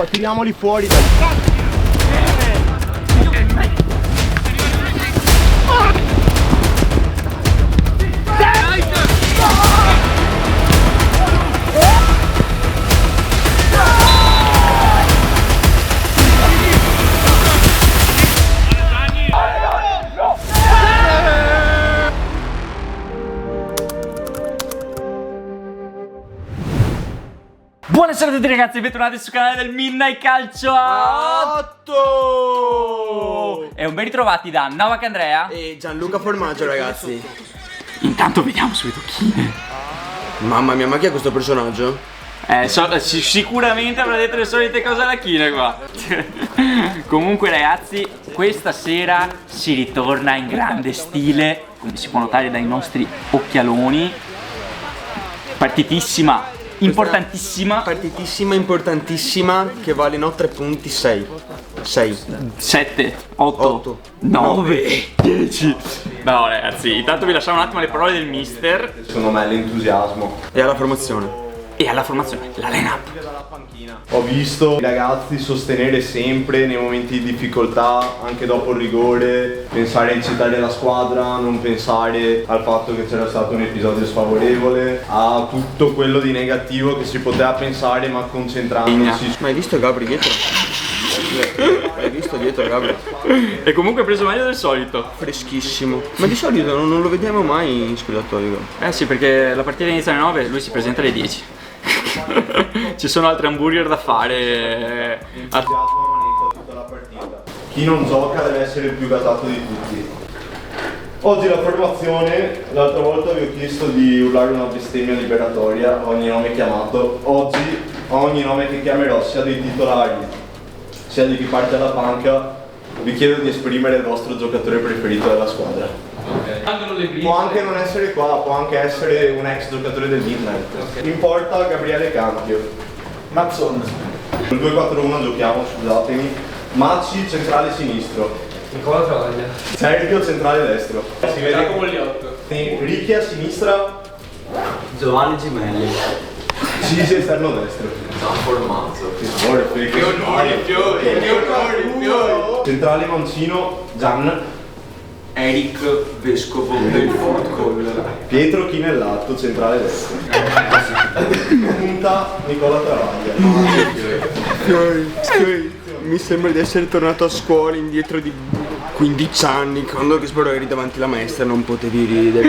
Tiriamoli fuori dai. Buonasera a tutti ragazzi, bentornati sul canale del Midnight Calcio 8. E un ben ritrovati da Novak Andrea E Gianluca Formaggio, ragazzi. Intanto vediamo subito chi è. Mamma mia, ma chi è questo personaggio? Sicuramente avrà detto le solite cose alla china qua. Comunque ragazzi, questa sera si ritorna in grande stile, come si può notare dai nostri occhialoni. Partitissima, importantissima. Partitissima, importantissima, che vale no 3 punti, 6. 7, 8, 9, 10. No ragazzi, intanto vi lasciamo un attimo le parole del mister. Secondo me l'entusiasmo. E alla formazione. E alla formazione, la line-up. Ho visto i ragazzi sostenere sempre nei momenti di difficoltà, anche dopo il rigore, pensare a incitare la squadra, non pensare al fatto che c'era stato un episodio sfavorevole, a tutto quello di negativo che si poteva pensare, ma concentrandosi. Ma hai visto Gabri dietro? Hai visto dietro Gabri? E comunque ha preso meglio del solito. Freschissimo. Ma di solito non lo vediamo mai in spogliatoio. Eh sì, perché la partita inizia alle 9 e lui si presenta alle 10. Ci sono altri hamburger da fare. L'entusiasmo manetta tutta la partita. Chi non gioca deve essere il più gasato di tutti. Oggi la formazione, l'altra volta vi ho chiesto di urlare una bestemmia liberatoria a ogni nome chiamato. Oggi a ogni nome che chiamerò, sia dei titolari sia di chi parte alla panca, vi chiedo di esprimere il vostro giocatore preferito della squadra. Può anche non essere qua, può anche essere un ex giocatore del Midnight. In porta Gabriele Campio. Mazzon. Il 2-4-1 giochiamo, scusatemi. Maci centrale sinistro. Nicola Travaglia. Sergio centrale destro. Si vede Giacomo Liotto. Ricchi a sinistra. Giovanni Gimelli. Cisi esterno destro. Formazzo. Che onori, fiori. Centrale Mancino, Gian. Eric Vescovo del Fort Cole. Pietro Chinellato, centrale destro. Punta Nicola Travaglia. Mi sembra di essere tornato a scuola indietro di 15 anni, quando che spero eri davanti alla maestra e non potevi ridere.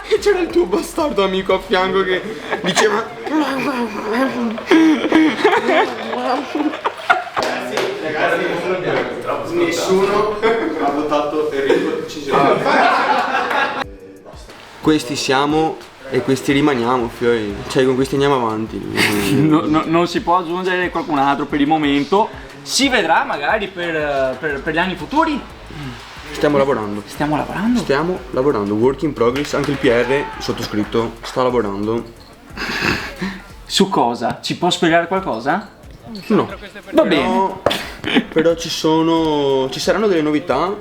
E c'era il tuo bastardo amico a fianco che diceva Nessuno ha votato Enrico Cisioli. questi siamo e questi rimaniamo, fiori. Cioè con questi andiamo avanti. Non si può aggiungere qualcun altro per il momento. Si vedrà magari per gli anni futuri. Stiamo lavorando. Stiamo lavorando. Work in progress, anche il PR sottoscritto sta lavorando. Su cosa? Ci può spiegare qualcosa? No. Va bene. Però ci saranno delle novità.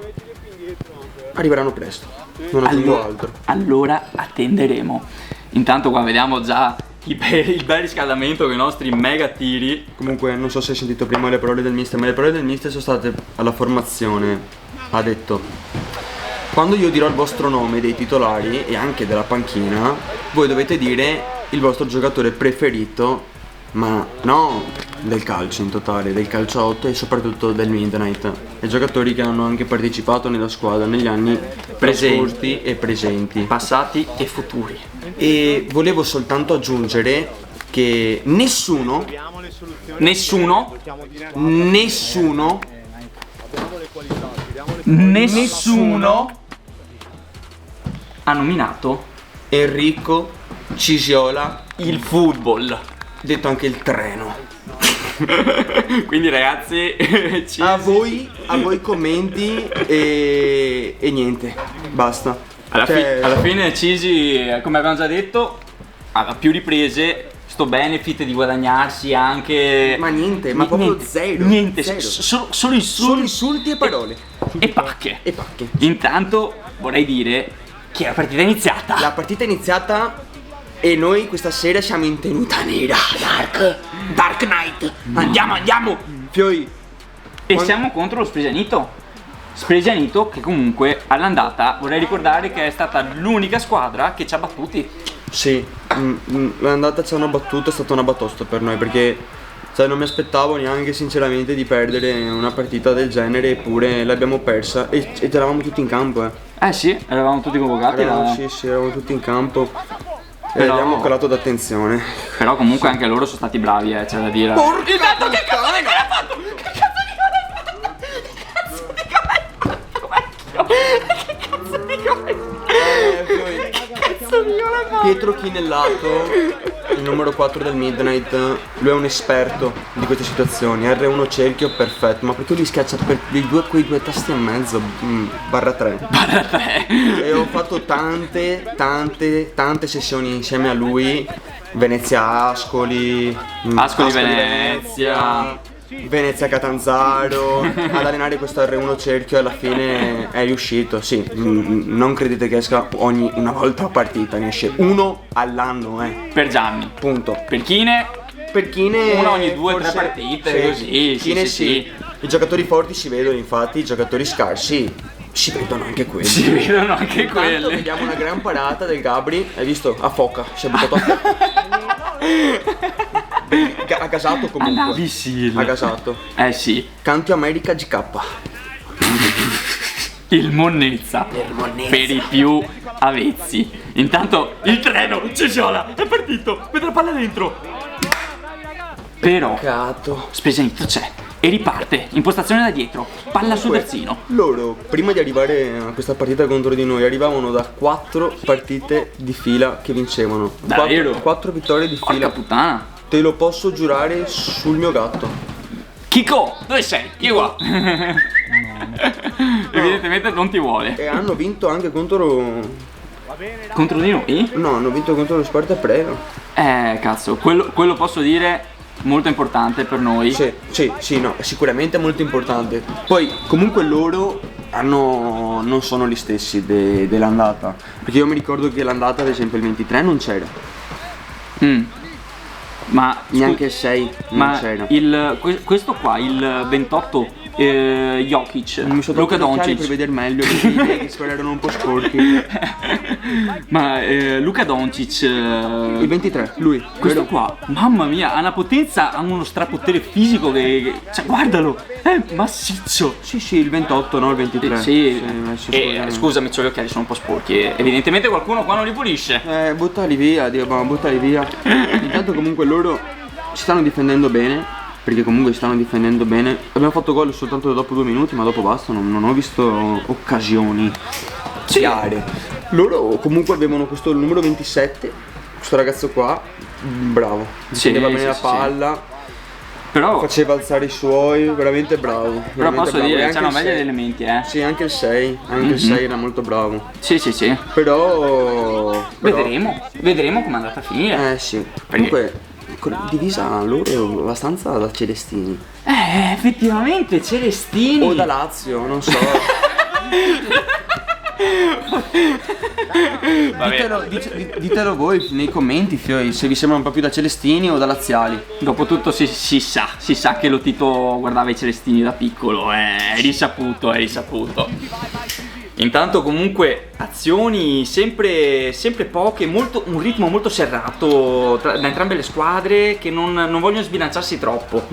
Arriveranno presto. Non aggiungo altro. Allora attenderemo. Intanto qua vediamo già il bel riscaldamento con i nostri mega tiri. Comunque non so se hai sentito prima le parole del mister, ma le parole del mister sono state alla formazione. Ha detto: quando io dirò il vostro nome dei titolari e anche della panchina, voi dovete dire il vostro giocatore preferito, ma no del calcio in totale, del calcio 8 e soprattutto del Midnight. E giocatori che hanno anche partecipato nella squadra negli anni presenti e presenti, Passati e futuri. E volevo soltanto aggiungere che nessuno ha nominato Enrico Cisiola, il football. detto anche il treno. Quindi ragazzi, A voi commenti e niente, basta. alla fine Cisi, come abbiamo già detto, a più riprese sto benefit di guadagnarsi anche. Ma niente, ma proprio zero. Niente, zero. solo Solo insulti insulti e parole. e pacche. E pacche. Intanto vorrei dire che la partita è iniziata. La partita è iniziata e noi questa sera siamo in tenuta nera, Dark. Dark Knight. Andiamo. Fioi. E siamo contro lo Spregianito che comunque all'andata vorrei ricordare che è stata l'unica squadra che ci ha battuti. Sì, l'andata ci hanno battuto, è stata una batosta per noi perché non mi aspettavo neanche sinceramente di perdere una partita del genere, eppure l'abbiamo persa e eravamo tutti in campo. Sì, eravamo tutti convocati. Sì, eravamo tutti in campo. Però... abbiamo calato d'attenzione. Però comunque anche loro sono stati bravi, c'è da dire. Porca che cazzo di gol hai fatto? Che cazzo di gol hai fatto? Che cazzo di gol hai fatto? Pietro Chinellato, il numero 4 del Midnight, lui è un esperto di queste situazioni. R1 cerchio perfetto, ma perché lui schiaccia per quei due tasti e mezzo, /3. E ho fatto tante sessioni insieme a lui. Venezia Ascoli Venezia Catanzaro ad allenare questo R1 cerchio, e alla fine è riuscito. Sì, non credete che esca una volta a partita, ne esce uno all'anno, per Gianni, punto. Per Chine una ogni 2 o 3 partite, così. Sì. I giocatori forti si vedono, infatti i giocatori scarsi si vedono anche quelli. Intanto vediamo una gran parata del Gabri. Hai visto? A foca, si è buttato a foca. Ha gasato comunque. Ha gasato. Sì. Cantio America GK. Il Monnezza. Per i più avvezzi. Intanto il treno, Ciciola, è partito, mette la palla dentro. Però Spregianito c'è e riparte, impostazione da dietro, palla sul terzino. Loro, prima di arrivare a questa partita contro di noi, arrivavano da 4 partite di fila che vincevano. Davvero? 4 vittorie di fila. Porca puttana. Te lo posso giurare sul mio gatto. Chico, dove sei? Io qua. Evidentemente non ti vuole. E hanno vinto anche contro di noi? No, hanno vinto contro lo Sparta Prero. Cazzo, quello posso dire molto importante per noi. Sì, no, sicuramente molto importante. Poi comunque loro non sono gli stessi dell'andata, perché io mi ricordo che l'andata, ad esempio, il 23 non c'era. Ma neanche il 6 non c'era. Questo qua, il 28, Jokic, mi sono Luka Doncic, per vedere meglio, perché i miei erano un po' sporchi. Ma Luka Doncic, il 23, lui. Questo qua, mamma mia, ha una potenza, ha uno strapotere fisico che cioè, guardalo, è massiccio. Sì, il 28, no, il 23. Sì. Scusami, c'ho gli occhiali, sono un po' sporchi. Evidentemente qualcuno qua non li pulisce. Buttali via, buttali via. Intanto comunque loro si stanno difendendo bene. Perché comunque stanno difendendo bene. Abbiamo fatto gol soltanto dopo 2 minuti, ma dopo basta, non ho visto occasioni chiare. Loro comunque avevano questo numero 27, questo ragazzo qua, bravo, difendeva bene la palla, però faceva alzare i suoi, veramente bravo. Però posso dire, c'hanno meglio gli elementi, Sì, anche il 6, il 6 era molto bravo. Sì. Però vedremo come è andata a finire. Sì. Comunque divisa loro è abbastanza da celestini. Effettivamente celestini. O da Lazio, non so. Ditelo voi nei commenti, fioi, se vi sembrano un po' più da celestini o da laziali. Dopotutto si sa che lo Tito guardava i celestini da piccolo, è risaputo. Intanto comunque azioni sempre poche, un ritmo molto serrato da entrambe le squadre, che non vogliono sbilanciarsi troppo.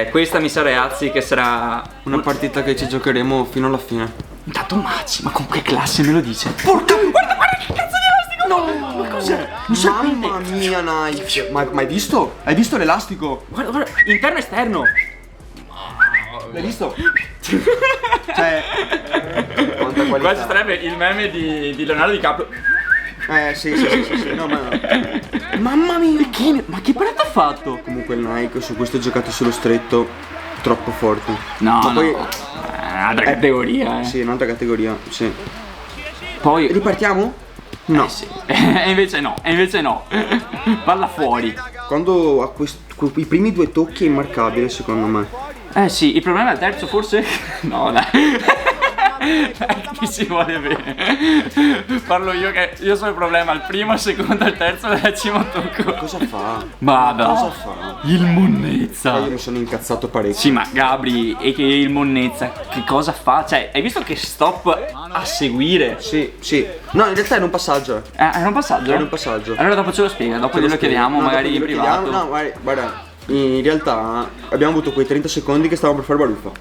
Questa mi sa, ragazzi, che sarà una partita che ci giocheremo fino alla fine. Intanto Mazzi, ma con che classe me lo dice? Porca, guarda che cazzo di elastico! No, ma cos'è? Mamma mia, Nike! Ma hai visto? Hai visto l'elastico? Guarda, interno e esterno. L'hai visto? Cioè, quanta qualità. Qua ci sarebbe il meme di Leonardo DiCaprio. Sì, no, ma mamma mia, ma che parata ha fatto? Comunque il Nike su questo giocato sullo stretto troppo forte. No, poi altra categoria. Sì, un'altra categoria, sì. Poi ripartiamo? No. Sì. E invece no. Palla fuori. Quando ha i primi 2 tocchi è immarcabile, secondo me. Sì, il problema è il terzo, forse? No, dai. Chi si vuole bene. Parlo io che io sono il problema, il primo, il secondo, il terzo e il decimo tocco. Cosa fa? Vada. Cosa fa? Il Monnezza. Io mi sono incazzato parecchio. Sì, ma Gabri e che il Monnezza che cosa fa? Cioè, hai visto che stop a seguire? Sì, sì. No, in realtà era un passaggio. Era un passaggio? Era un passaggio. Allora dopo ce lo spiega, dopo glielo chiediamo, No, magari dopo in glielo privato. chiediamo. No, guarda, in realtà abbiamo avuto quei 30 secondi che stavamo per fare baruffa.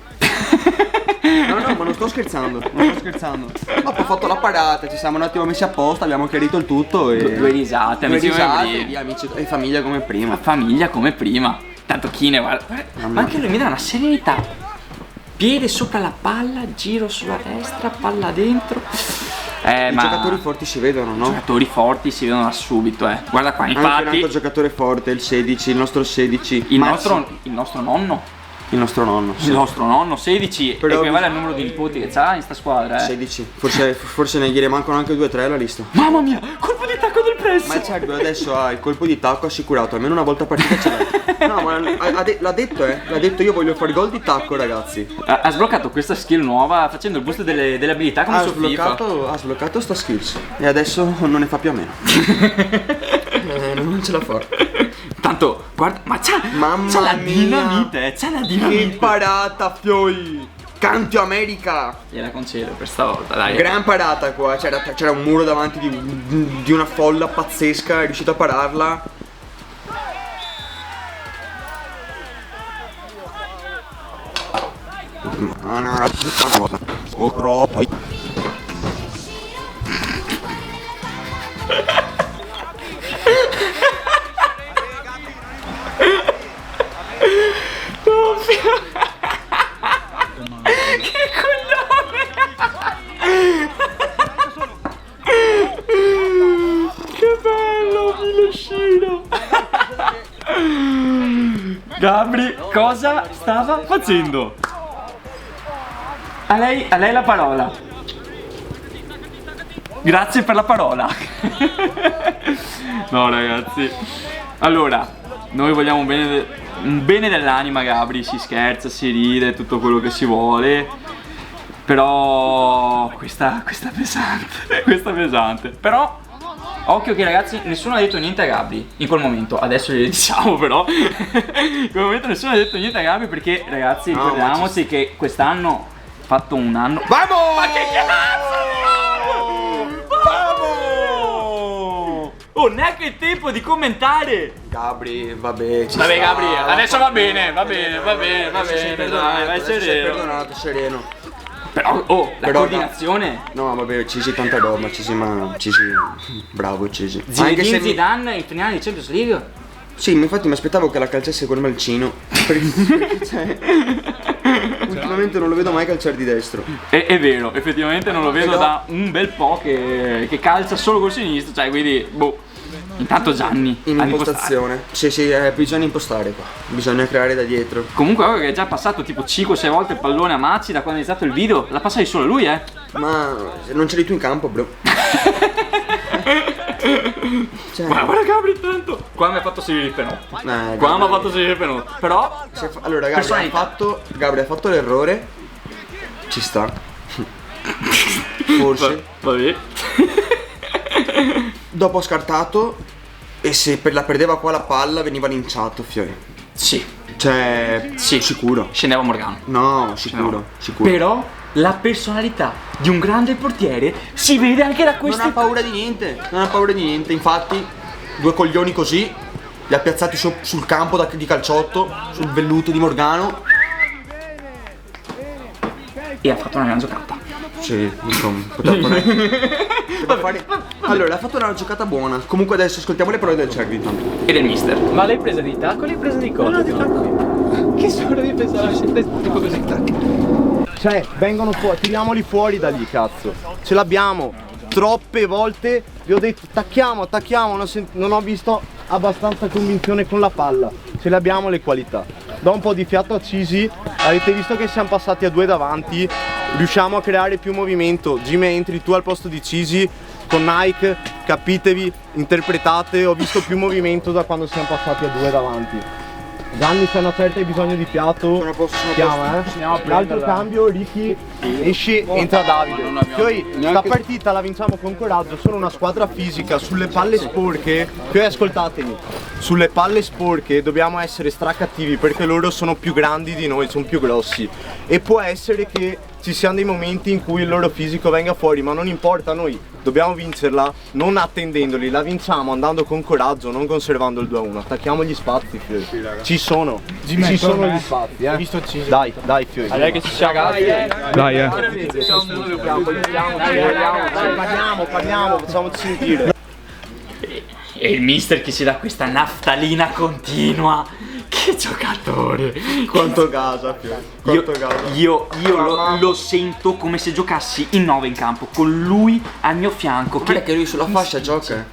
No, ma non sto scherzando, non sto scherzando. Dopo ho fatto la parata, ci siamo un attimo messi a posto, abbiamo chiarito il tutto e... Due risate, Due amici come risate, prima. via, amici e famiglia come prima. Famiglia come prima. Tanto Kine, guarda, ma anche lui mi dà una serenità. Piede sopra la palla, giro sulla destra, palla dentro. I giocatori forti si vedono, no? I giocatori forti si vedono da subito, Guarda qua, Anche un infatti altro giocatore forte, il 16, il nostro 16. il Maxi. nostro nonno. Il nostro nonno. Il nostro nonno 16 Però equivale al numero di nipoti che c'ha in sta squadra, 16. Forse ne gli mancano anche 2 o 3 alla lista. Mamma mia, colpo di tacco del press. Ma certo, adesso ha il colpo di tacco assicurato, almeno una volta a partita ce l'ha. No, ma l'ha detto, l'ha detto, io voglio fare gol di tacco, ragazzi. Ha sbloccato questa skill nuova facendo il boost delle abilità come su FIFA. Ha sbloccato sta skills e adesso non ne fa più a meno. Non ce la fa. Tanto, guarda, ma c'ha Mamma la mia. dinamite, c'ha la dinamite. Che parata, fioi! Cantio America! Gliela concedo per stavolta, dai. Gran parata qua, c'era un muro davanti di una folla pazzesca, è riuscito a pararla. Che coglione! Che bello, Miloscino! Gabri, cosa stava facendo? A lei la parola. Grazie per la parola. No, ragazzi. Allora, noi vogliamo un bene dell'anima, Gabri. Si scherza, si ride, tutto quello che si vuole. Però questa è pesante. Questa è pesante. Però occhio che, ragazzi, nessuno ha detto niente a Gabri in quel momento. Adesso glielo diciamo, però in quel momento nessuno ha detto niente a Gabri, perché, ragazzi, No, ricordiamoci che quest'anno ha fatto un anno. Vamos! Ma che cazzo! Vamos! Oh, neanche il tempo di commentare. Gabri, vabbè. Vabbè, Gabri, adesso va bene, va bene, dai, vai sereno. Perdonato, sereno. Però, la coordinazione. No, vabbè, Cisi tanta roba, Cisi, bravo Cisi. Zinedine Zidane in finale di Champions League. Sì, infatti mi aspettavo che la calciasse col malcino. Perché cioè, ultimamente non lo vedo mai calciare di destro. È vero, effettivamente non lo vedo Però- da un bel po' che calcia solo col sinistro, cioè, quindi, boh. Intanto Gianni In ad impostare. impostazione. Sì, bisogna impostare qua. Bisogna creare da dietro. Comunque ora che è già passato tipo 5-6 volte il pallone a Maci da quando è iniziato il video, la passavi solo lui, Ma non ce l'hai tu in campo, bro. Cioè, Guarda Gabri tanto. Qua mi ha fatto salire il penotto. Qua mi ha Gabri- fatto salire il penotto. Però Allora, personalità. Gabri ha fatto l'errore. Ci sta. Forse. Vabbè. Dopo ha scartato. E se la perdeva qua la palla veniva linciato, fiori. Sì. Cioè, Sì. sicuro. Scendeva Morgano. No, sicuro, sicuro. Però la personalità di un grande portiere si vede anche da Non queste ha paura di niente, non ha paura di niente. Infatti, due coglioni così li ha piazzati sul campo di calciotto, sul velluto di Morgano. E ha fatto una gran giocata. Sì, insomma, poteva fare. Allora, ha fatto una giocata buona. Comunque adesso ascoltiamo le parole del Cervi intanto. E del mister. Ma l'hai presa di tacco o l'hai presa di cosa? No, di tacco. Che sono di pensare sempre tipo così tacco. Cioè, vengono fuori, tiriamoli fuori da lì, cazzo. Ce l'abbiamo. Troppe volte vi ho detto attacchiamo, non ho visto abbastanza convinzione con la palla. Ce le abbiamo le qualità. Do un po' di fiato a Cisi. Avete visto che siamo passati a 2 davanti. Riusciamo a creare più movimento. Jimmy, entri tu al posto di Cisi con Nike, capitevi, interpretate. Ho visto più movimento da quando siamo passati a 2 davanti. Gianni, se una certa hai bisogno di fiato, chiama, L'altro cambio, Ricky, esci, entra Davide. Poi sta partita la vinciamo con coraggio, sono una squadra fisica, sulle palle sporche, poi ascoltatemi, sulle palle sporche dobbiamo essere stracattivi perché loro sono più grandi di noi, sono più grossi. E può essere che ci siano dei momenti in cui il loro fisico venga fuori, ma non importa, noi dobbiamo vincerla non attendendoli, la vinciamo andando con coraggio, non conservando il 2-1. Attacchiamo gli spazi, Fiori. Ci sono gli spazi, Visto Dai, Fiori. Dai che ci siamo, ragazzi. Dai, Parliamo, facciamoci sentire. E il mister che si dà questa naftalina continua. Che giocatore! Quanto casa, Fiori. Io lo sento come se giocassi in 9 in campo, con lui al mio fianco. Guarda che lui sulla fascia gioca.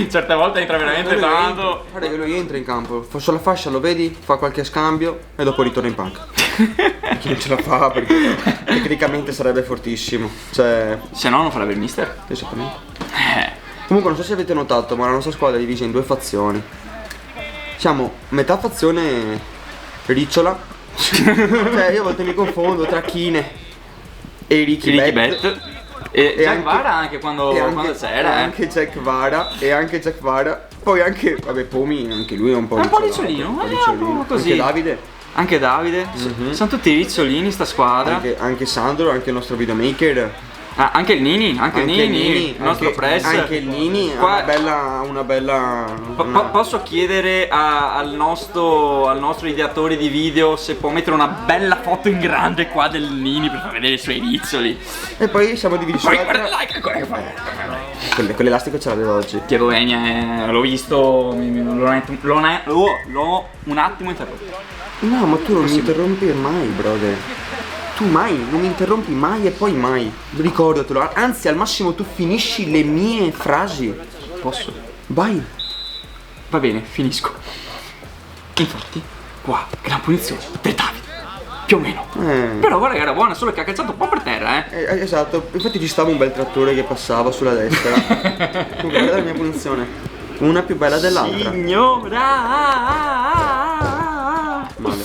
Certe volte entra veramente tanto. Guarda che lui entra in campo, fa sulla fascia, lo vedi, fa qualche scambio e dopo ritorna in panca. Chi non ce la fa perché tecnicamente sarebbe fortissimo. Cioè, Se no non farebbe il mister. esattamente. Comunque non so se avete notato, ma la nostra squadra è divisa in 2 fazioni. Siamo metà fazione ricciola. Cioè io a volte mi confondo tra Kine e Ricky Bet. E Jack Vara anche quando c'era. Anche Jack Vara. Poi anche, vabbè, Pomi, anche lui è un po' Un po' ricciolino. ricciolino, così. Anche Davide. Sono tutti ricciolini sta squadra. Anche Sandro, anche il nostro videomaker. Ah, anche il Nini, il nostro press. Anche il Nini Qua- ha una bella Posso chiedere al nostro ideatore di video se può mettere una bella foto in grande qua del Nini per far vedere i suoi rizzoli. E poi siamo divisi Poi sulla guarda il like ancora che fa. quell'elastico ce l'avevo oggi. Tiago Vegna, l'ho visto, l'ho un attimo interrotto. No, ma tu non mi interrompi mai, brother. Tu mai, non mi interrompi mai e poi mai. Ricordatelo. Anzi, al massimo tu finisci le mie frasi. Posso? Vai. Va bene, finisco. Infatti, qua, gran punizione per Davide. Più o meno. Però guarda che era buona, solo che ha cacciato un po' per terra, Esatto, infatti ci stava un bel trattore che passava sulla destra. Comunque, guarda la mia punizione. Una più bella dell'altra. Signora! Male.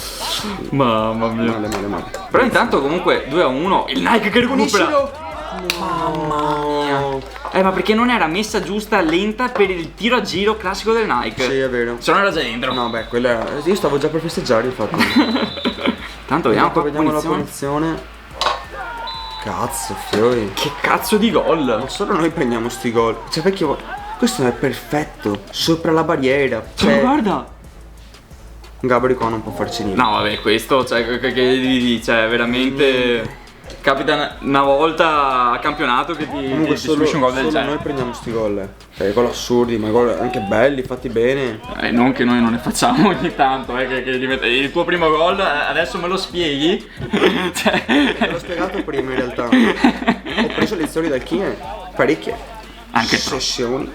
Mamma mia. Male. Però intanto comunque 2-1. Il Nike che recupera. Mamma mia. Ma perché non era messa giusta, lenta per il tiro a giro classico del Nike? Sì, è vero. Se no era già dentro. No, beh, quella era... Io stavo già per festeggiare, infatti. Tanto vediamo qua Vediamo la punizione. punizione. Cazzo, Fiori. Che cazzo di gol. Ma solo noi prendiamo sti gol. Cioè, vecchio, questo è perfetto. Sopra la barriera. Cioè, guarda. Gabri qua non può farci niente. No, vabbè, questo, cioè, cioè, veramente. Capita una volta a campionato che ti Comunque distribuisce un gol del solo genere. noi prendiamo sti gol. Cioè, gol assurdi, ma gol anche belli, fatti bene. Non che noi non ne facciamo ogni tanto, il tuo primo gol adesso me lo spieghi? Cioè... Te l'ho spiegato prima in realtà. Ho preso lezioni dal Kine, parecchie. Anche sessioni,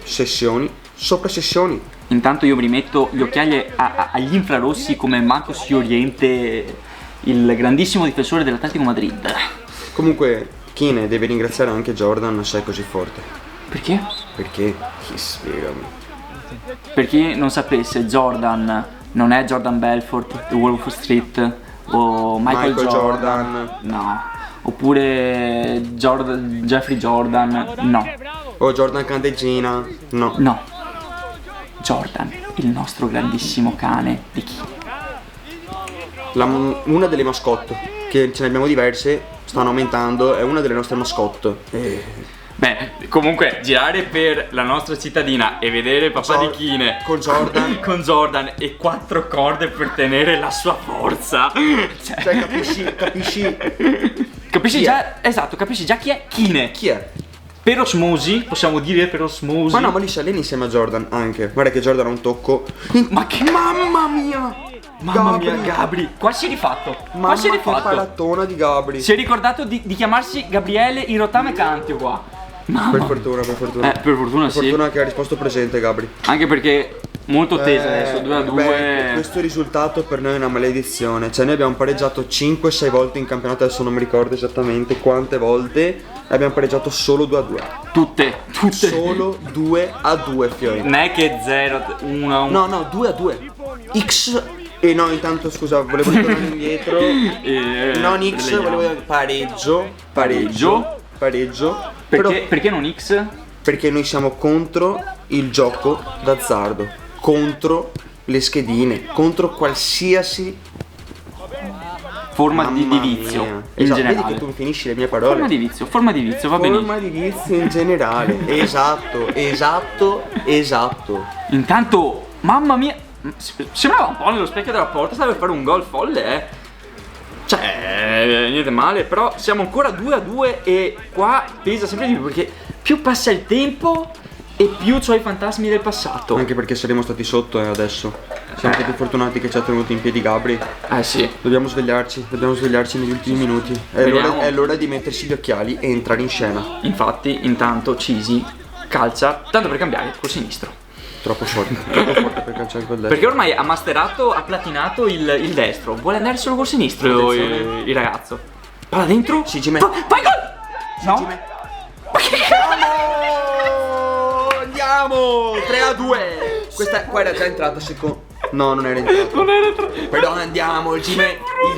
sopra sessioni. Intanto io mi rimetto gli occhiali agli infrarossi come Marcos Llorente, il grandissimo difensore dell'Atletico Madrid. Comunque Kine deve ringraziare anche Jordan se è così forte. Perché? Perché? Spiegami. Per chi non sapesse, Jordan non è Jordan Belfort, The Wolf of Street o Michael Jordan. No. Oppure Jeffrey Jordan. No. O Jordan Candeggina. No. No. Jordan, il nostro grandissimo cane di chi? Una delle mascotte, che ce ne abbiamo diverse, stanno aumentando, è una delle nostre mascotte. Beh, comunque girare per la nostra cittadina e vedere papà di Kine con Jordan con Jordan e 4 corde per tenere la sua forza. Cioè capisci già, esatto, capisci già chi è Kine. Chi è? Per osmosi, possiamo dire per osmosi. Ma no, ma lì si allena insieme a Jordan anche. Guarda che Jordan ha un tocco. Ma che mamma mia! Mamma mia, Gabri. Qua si è rifatto. Mamma che palattona di Gabri. Si è ricordato di chiamarsi Gabriele Irotame Cantio qua. Mamma. Per fortuna. Per fortuna sì. Per fortuna che ha risposto presente Gabri. Anche perché molto tesa adesso, 2-2. Beh, questo risultato per noi è una maledizione. Cioè noi abbiamo pareggiato 5-6 volte in campionato, adesso non mi ricordo esattamente quante volte. Abbiamo pareggiato solo 2-2. Tutte. Solo 2-2, Fiori. Non è che 0-1-1. No, 2-2. X. E no, intanto scusa, volevo tornare indietro. Non X, volevo dire pareggio. Perché non X? Perché noi siamo contro il gioco d'azzardo, contro le schedine, contro qualsiasi forma di vizio mia. in Esatto, generale. vedi che tu finisci le mie parole. Forma di vizio, va benissimo. Forma di vizio in generale. Esatto. Intanto, mamma mia, sembrava un po' nello specchio della porta, stava per fare un gol folle, Cioè, niente male, però siamo ancora 2-2 e qua pesa sempre di più perché più passa il tempo e più c'ho i fantasmi del passato. Anche perché saremmo stati sotto adesso. Siamo stati fortunati che ci ha tenuto in piedi Gabri. Sì. Dobbiamo svegliarci negli ultimi minuti. È l'ora di mettersi gli occhiali e entrare in scena. Infatti, intanto Cisi calcia, tanto per cambiare, col sinistro. Troppo forte per calciare col destro. Perché ormai ha masterato, ha platinato il destro. Vuole andare solo col sinistro il ragazzo. Palla dentro. Sì, Gime. Fai gol! No. Ma che Andiamo 3-2. Questa qua era già entrata secondo. No, non era entrata. Però andiamo, il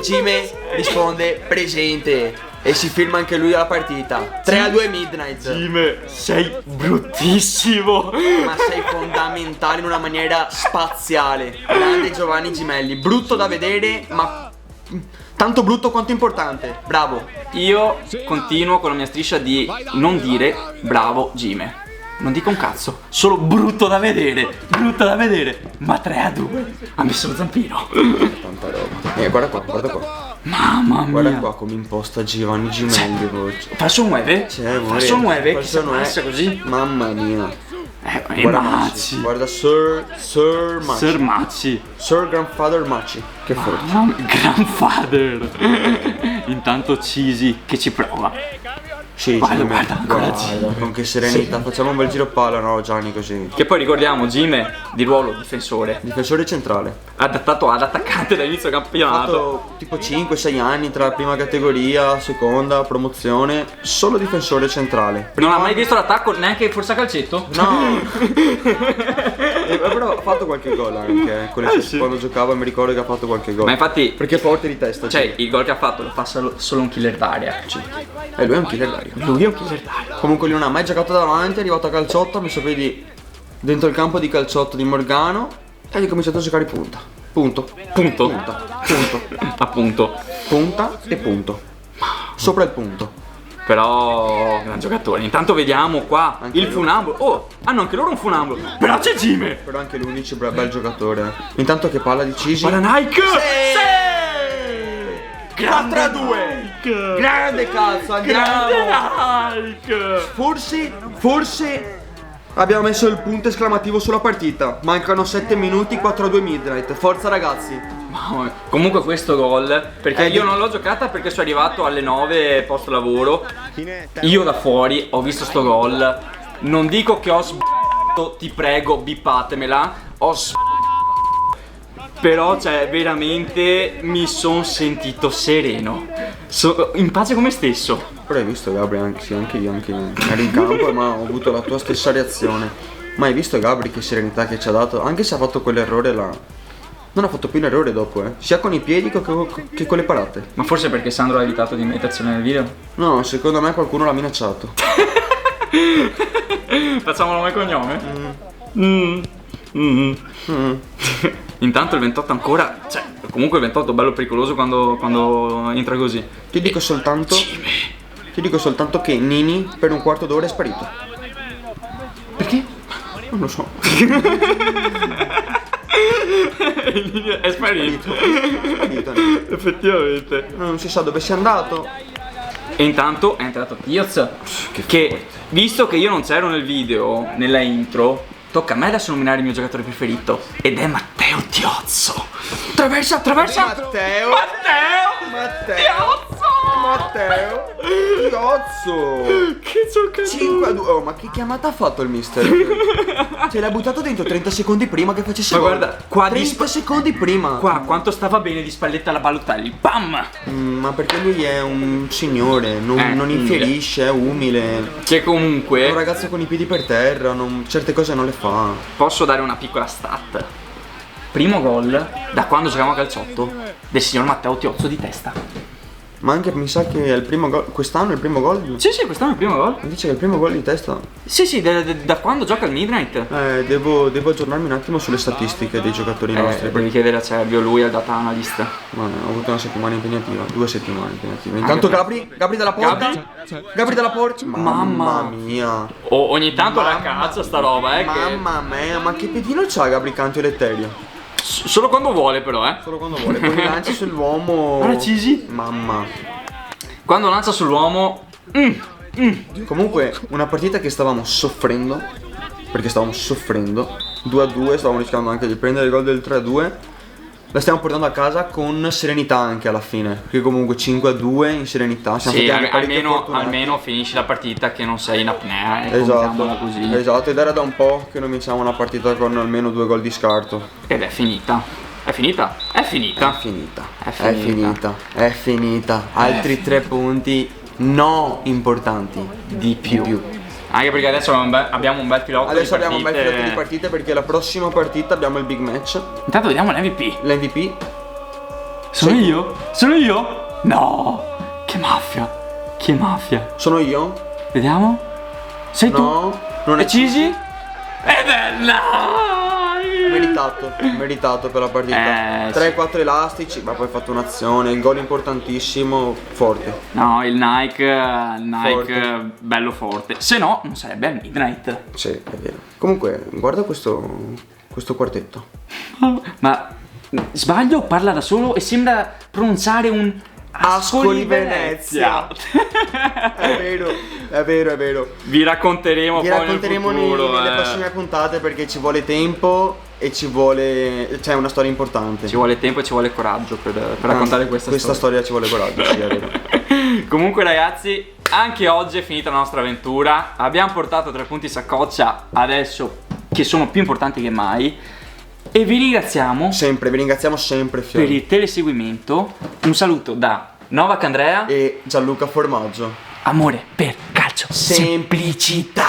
Gime risponde presente. E si firma anche lui alla partita. 3-2 Midnight. Gime, sei bruttissimo. Ma sei fondamentale in una maniera spaziale. Grande Giovanni Gimelli. Brutto da vedere, ma tanto brutto quanto importante. Bravo. Io continuo con la mia striscia di non dire bravo Gime. Non dico un cazzo, solo brutto da vedere, ma 3-2. Ha messo lo zampino. Tanta roba. Guarda qua. Mamma mia. Guarda qua come imposta Giovanni Gimelli. Falso 9? Falso 9? Che si passa così? Mamma mia. Guarda Macci. Guarda Sir Macci. Sir Macci. Sir Grandfather Macci. Che forte. Grandfather. Intanto Cisi che ci prova. Sì, guarda, con che serenità. Facciamo un bel giro palla, no Gianni, così. Che poi ricordiamo Gime di ruolo difensore Centrale. Adattato ad attaccante dall'inizio campionato. Ha fatto tipo 5-6 anni tra prima categoria, seconda, promozione. Solo difensore centrale. Non ha mai visto l'attacco, neanche forza calcetto? No. Però ha fatto qualche gol anche quando giocava, mi ricordo che ha fatto qualche gol. Ma infatti, perché è forte di testa. Cioè, il gol che ha fatto lo fa solo un killer d'aria. Lui è un killer d'aria. Comunque lui non ha mai giocato davanti, è arrivato a calciotto, ha messo piedi dentro il campo di calciotto di Morgano e ha cominciato a giocare punta. Punto. Appunto. Punta e punto. Sopra il punto. Però gran giocatore. Intanto vediamo qua anche il funambolo. Hanno anche loro un funambolo. Però c'è Gime. Però anche lui dice bel giocatore. Intanto che palla di Cisi. Palla Nike. Sì! 4-2. Grande cazzo, andiamo. Grande Nike. Forse abbiamo messo il punto esclamativo sulla partita. Mancano 7 minuti, 4-2 Midnight. Forza ragazzi. Comunque questo gol, perché io non l'ho giocata perché sono arrivato alle 9 post lavoro. Io da fuori ho visto sto gol. Non dico che ho ti prego bippatemela. Però cioè veramente mi son sentito sereno, in pace con me stesso. Però hai visto Gabri, anche io ero in campo ma ho avuto la tua stessa reazione. Ma hai visto Gabri che serenità che ci ha dato? Anche se ha fatto quell'errore là, non ha fatto più l'errore dopo, sia con i piedi che con le parate. Ma forse perché Sandro ha evitato di mettercelo nel video? No, secondo me qualcuno l'ha minacciato. Facciamo nome e cognome? Intanto il 28 ancora, cioè comunque il 28 è bello pericoloso quando entra così. Ti dico soltanto che Nini per un quarto d'ora è sparito. Perché? Non lo so. È sparito. Effettivamente. Non si sa dove sia andato. E intanto è entrato Tioz, che visto che io non c'ero nel video, nella intro, tocca a me adesso nominare il mio giocatore preferito. Ed è Matteo Tiozzo. Traversa Matteo che giocatore. 5-2. Oh, ma che chiamata ha fatto il mister? Ce l'ha buttato dentro 30 secondi prima che facesse ma gol. Guarda qua 30 secondi prima. Qua quanto stava bene di spalletta alla Balotelli. Bam. Ma perché lui è un signore, non infierisce, è umile. Che comunque è un ragazzo con i piedi per terra, certe cose non le fa. Posso dare una piccola stat? primo gol da quando giochiamo a calciotto del signor Matteo Tiozzo di testa. Ma anche mi sa che è il primo gol. Quest'anno è il primo gol? Sì, quest'anno è il primo gol. Dice che è il primo gol di testa. Sì, da quando gioca al Midnight. Devo aggiornarmi un attimo sulle statistiche dei giocatori nostri. Devi chiedere a Cervio, lui è il data analyst. Ma ho avuto una settimana impegnativa, 2 settimane impegnative. Intanto Gabri dalla porta. Gabri dalla porta. Mamma mia. Ogni tanto la caccia sta roba, Mamma mia, ma che pedino c'ha Gabri Canto Eletterio? Solo quando vuole però, Solo quando vuole, poi lanci sull'uomo. Guarda Cisi. Mamma. Quando lancia sull'uomo. Comunque, una partita che stavamo soffrendo. Perché stavamo soffrendo. 2-2, stavamo rischiando anche di prendere il gol del 3-2. La stiamo portando a casa con serenità anche alla fine. Perché comunque 5-2 in serenità. Siamo Sì, stati anche parecchio fortunati. almeno finisci la partita che non sei in apnea. Contiamola così. Esatto, ed era da un po' che non vinciamo una partita con almeno 2 gol di scarto. Ed è finita. È finita. È finita. È finita. Altri 3 punti no importanti. Di più. Anche perché adesso abbiamo un bel filotto Adesso di abbiamo un bel partite. filotto di partite perché la prossima partita abbiamo il big match. Intanto vediamo l'MVP. L'MVP. Sono io? Sono io? No. Che mafia. Sono io? Vediamo. Sei tu? No, non è E Cisi? Ed è no. Meritato per la partita. 3-4 elastici, ma poi ha fatto un'azione, il gol importantissimo, forte. No, il Nike Forte. bello forte. Se no, non sarebbe al Midnight. Sì, è vero. Comunque, guarda questo quartetto. Ma sbaglio, parla da solo e sembra pronunciare un Ascoli Venezia. È vero. Vi racconteremo Vi poi racconteremo nel futuro, nelle prossime puntate perché ci vuole tempo e ci vuole. C'è una storia importante. Ci vuole tempo e ci vuole coraggio per raccontare questa storia ci vuole coraggio, sì, è vero. Comunque ragazzi, anche oggi è finita la nostra avventura. Abbiamo portato 3 punti saccoccia adesso che sono più importanti che mai. E vi ringraziamo sempre per il teleseguimento. Un saluto da Novak Andrea e Gianluca Formaggio. Amore per calcio, Semplicità.